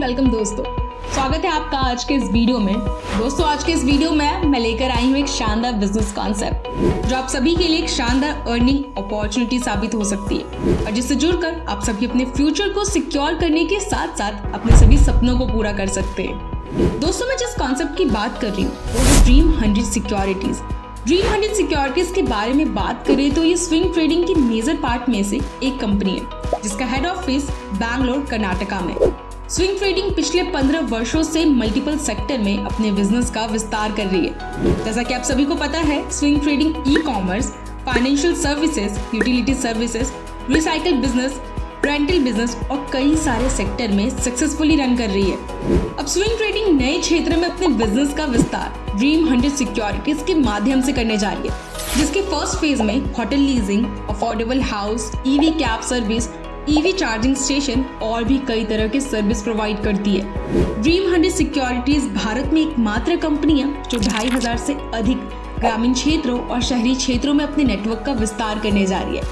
Welcome दोस्तों, स्वागत है आपका आज के इस वीडियो में। दोस्तों आज के इस वीडियो में मैं लेकर आई हूँ एक शानदार बिजनेस कॉन्सेप्ट जो आप सभी के लिए एक शानदार अर्निंग अपॉर्चुनिटी साबित हो सकती है और जिससे जुड़कर आप सभी अपने फ्यूचर को सिक्योर करने के साथ साथ अपने सभी सपनों को पूरा कर सकते हैं। दोस्तों मैं जिस कॉन्सेप्ट की बात कर रही हूँ वो है ड्रीम 100 सिक्योरिटीज। ड्रीम 100 सिक्योरिटीज के बारे में बात करें तो ये स्विंग ट्रेडिंग की मेजर पार्ट में से एक कंपनी है जिसका हेड ऑफिस बैंगलोर कर्नाटका में। स्विंग ट्रेडिंग पिछले 15 वर्षों से मल्टीपल सेक्टर में अपने बिजनेस का विस्तार कर रही है। जैसा कि आप सभी को पता है, swing trading e commerce, financial services, utility services, recycle business, rental business और कई सारे सेक्टर में सक्सेसफुली रन कर रही है। अब स्विंग ट्रेडिंग नए क्षेत्र में अपने बिजनेस का विस्तार ड्रीम 100 सिक्योरिटीज के माध्यम से करने जा रही है, जिसके फर्स्ट फेज में hotel leasing, affordable house, EV cab service, EV charging station और भी कई तरह के सर्विस प्रोवाइड करती है। ड्रीम 100 सिक्योरिटीज भारत में एकमात्र कंपनी है जो 2500 से अधिक ग्रामीण क्षेत्रों और शहरी क्षेत्रों में अपने नेटवर्क का विस्तार करने जा रही है।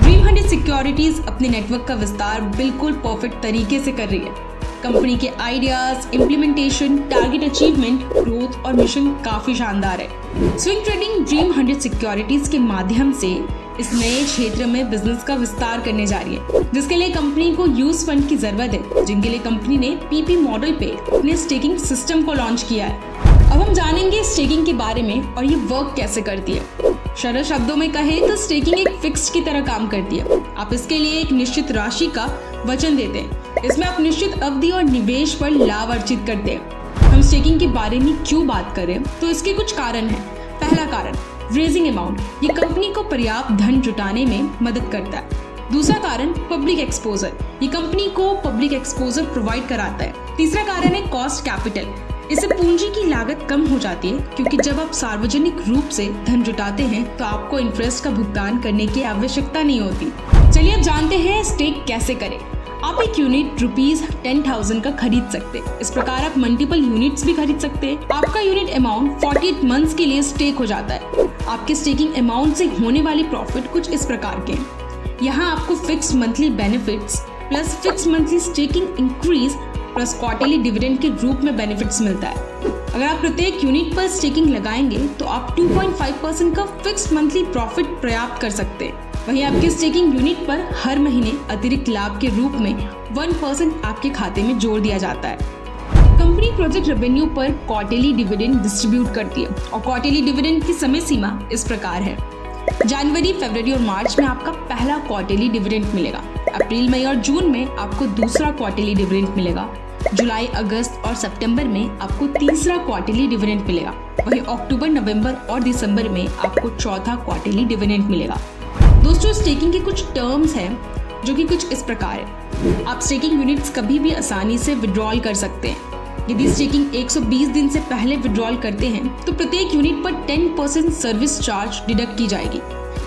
ड्रीम 100 सिक्योरिटीज अपने नेटवर्क का विस्तार बिल्कुल परफेक्ट तरीके से कर रही है। कंपनी के ideas, implementation, target achievement, growth और मिशन काफी शानदार है। स्विंग ट्रेडिंग ड्रीम 100 सिक्योरिटीज के माध्यम से इस नए क्षेत्र में बिजनेस का विस्तार करने जा रही है, जिसके लिए कंपनी को यूज फंड की जरूरत है, जिनके लिए कंपनी ने पीपी मॉडल पे अपने स्टेकिंग सिस्टम को लॉन्च किया है। अब हम जानेंगे स्टेकिंग के बारे में और ये वर्क कैसे करती है। सरल शब्दों में कहे तो स्टेकिंग एक फिक्स की तरह काम करती है। आप इसके लिए एक निश्चित राशि का वचन देते हैं। इसमें आप निश्चित अवधि और निवेश पर लाभ अर्जित करते हैं। हम स्टेकिंग के बारे में क्यों बात करें तो इसके कुछ कारण हैं। पहला कारण रेजिंग अमाउंट, ये कंपनी को पर्याप्त धन जुटाने में मदद करता है। दूसरा कारण पब्लिक एक्सपोजर, ये कंपनी को पब्लिक एक्सपोजर प्रोवाइड कराता है। तीसरा कारण है कॉस्ट कैपिटल, इससे पूंजी की लागत कम हो जाती है क्योंकि जब आप सार्वजनिक रूप से धन जुटाते हैं तो आपको इंटरेस्ट का भुगतान करने की आवश्यकता नहीं होती। चलिए अब जानते हैं स्टेक कैसे करें। आप एक यूनिट ₹10,000 का खरीद सकते हैं। इस प्रकार आप मल्टीपल यूनिट्स भी खरीद सकते हैं। आपका यूनिट अमाउंट 48 मंथ्स के लिए स्टेक हो जाता है। आपके स्टेकिंग अमाउंट से होने वाली प्रॉफिट कुछ इस प्रकार के हैं। यहाँ आपको fixed monthly benefits plus fixed monthly staking increase plus quarterly dividend के रूप में बेनिफिट्स मिलता है। अगर आप प्रत्येक यूनिट पर स्टेकिंग लगाएंगे तो आप 2.5% का फिक्स्ड मंथली प्रॉफिट प्राप्त कर सकते हैं। वहीं आपके स्टेकिंग यूनिट पर हर महीने अतिरिक्त लाभ के रूप में 1% आपके खाते में जोड़ दिया जाता है। कंपनी प्रोजेक्ट रेवेन्यू पर क्वार्टरली डिविडेंड डिस्ट्रीब्यूट करती है और क्वार्टरली डिविडेंड की समय सीमा इस प्रकार है। जनवरी, फरवरी और मार्च में आपका पहला क्वार्टरली डिविडेंड मिलेगा। अप्रैल, मई और जून में आपको दूसरा क्वार्टरली डिविडेंड मिलेगा। जुलाई, अगस्त और सितंबर में आपको तीसरा क्वार्टरली डिविडेंड मिलेगा। वहीं अक्टूबर, नवंबर और दिसंबर में आपको चौथा क्वार्टरली डिविडेंड मिलेगा। दोस्तों स्टेकिंग के कुछ टर्म्स हैं जो कि कुछ इस प्रकार है। आप स्टेकिंग यूनिट्स कभी भी आसानी से विड्रॉल कर सकते हैं। यदि स्टेकिंग 120 दिन से पहले विड्रॉल करते हैं तो प्रत्येक यूनिट पर 10% सर्विस चार्ज डिडक्ट की जाएगी।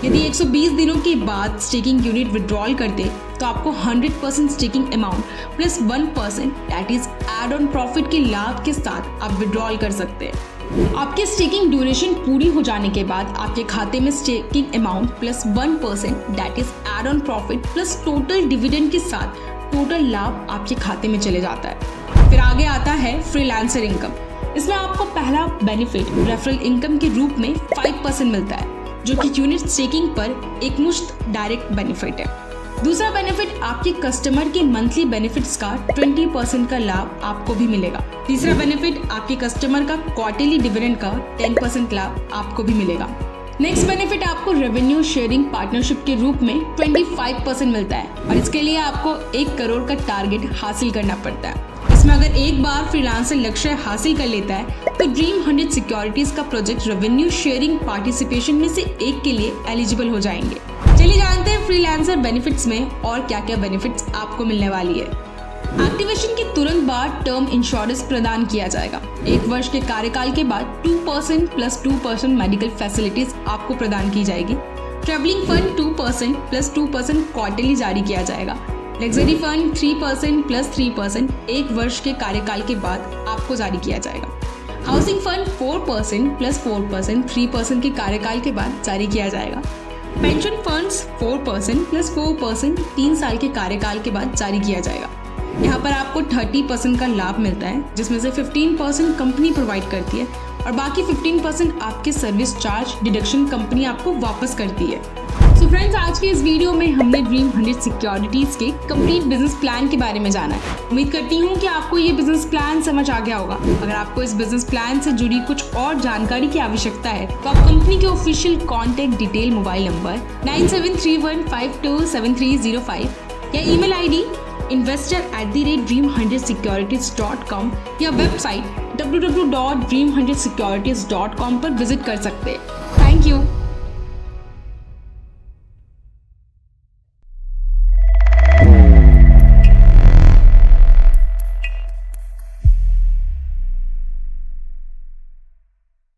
यदि 120 दिनों के बाद स्टेकिंग यूनिट विड्रॉल करते तो आपको 100% staking amount plus 1% that is add on profit के लाभ के साथ आप विड्रॉल कर सकते हैं। आपके स्टेकिंग ड्यूरेशन पूरी हो जाने के बाद आपके खाते में staking amount plus 1% that is add on profit plus total dividend के साथ टोटल लाभ आपके खाते में चले जाता है। फिर आगे आता है फ्रीलांसर इनकम। इसमें आपको पहला बेनिफिट रेफरल इनकम के रूप में 5% मिलता है, जो कि यूनिट स्टेकिंग पर एक मुश्त डायरेक्ट बेनिफिट है। दूसरा बेनिफिट आपके कस्टमर के मंथली बेनिफिट्स का 20% का लाभ आपको भी मिलेगा। तीसरा बेनिफिट आपके कस्टमर का क्वार्टरली डिविडेंड का 10% लाभ आपको भी मिलेगा। नेक्स्ट बेनिफिट आपको रेवेन्यू शेयरिंग पार्टनरशिप के रूप में 25% मिलता है और इसके लिए आपको 1 करोड़ का टारगेट हासिल करना पड़ता है। इसमें अगर एक बार फ्रीलांसर लक्ष्य हासिल कर लेता है तो ड्रीम 100 सिक्योरिटीज का प्रोजेक्ट रेवेन्यू शेयरिंग पार्टिसिपेशन में से एक के लिए एलिजिबल हो जाएंगे। चलिए जानते हैं फ्रीलांसर बेनिफिट्स में और क्या क्या बेनिफिट्स आपको मिलने वाली है। एक्टिवेशन के तुरंत बाद टर्म इंश्योरेंस प्रदान किया जाएगा। 1 वर्ष के कार्यकाल के बाद 2% प्लस 2% मेडिकल फैसिलिटीज आपको प्रदान की जाएगी। ट्रैवलिंग फंड 2% प्लस 2% क्वार्टरली जारी किया जाएगा। लग्जरी फंड 3% प्लस 3% 1 वर्ष के कार्यकाल के बाद आपको जारी किया जाएगा। हाउसिंग फंड 4% प्लस 4% 3% के कार्यकाल के बाद जारी किया जाएगा। पेंशन फंड्स 4% प्लस 4% 3 साल के कार्यकाल के बाद जारी किया जाएगा। यहाँ पर आपको 30% का लाभ मिलता है, जिसमें से 15% कंपनी प्रोवाइड करती है और बाकी 15% आपके सर्विस चार्ज डिडक्शन कंपनी आपको वापस करती है। सो फ्रेंड्स, आज के इस वीडियो में हमने ड्रीम 100 सिक्योरिटीज के कंप्लीट बिजनेस प्लान के बारे में जाना है। उम्मीद करती हूँ कि आपको ये बिजनेस प्लान समझ आ गया होगा। अगर आपको इस बिजनेस प्लान से जुड़ी कुछ और जानकारी की आवश्यकता है तो आप कंपनी के official contact detail mobile number 9731527305 या ईमेल ID investor@dream100securities.com या वेबसाइट www.dream100securities.com पर विजिट कर सकते हैं। Thank you.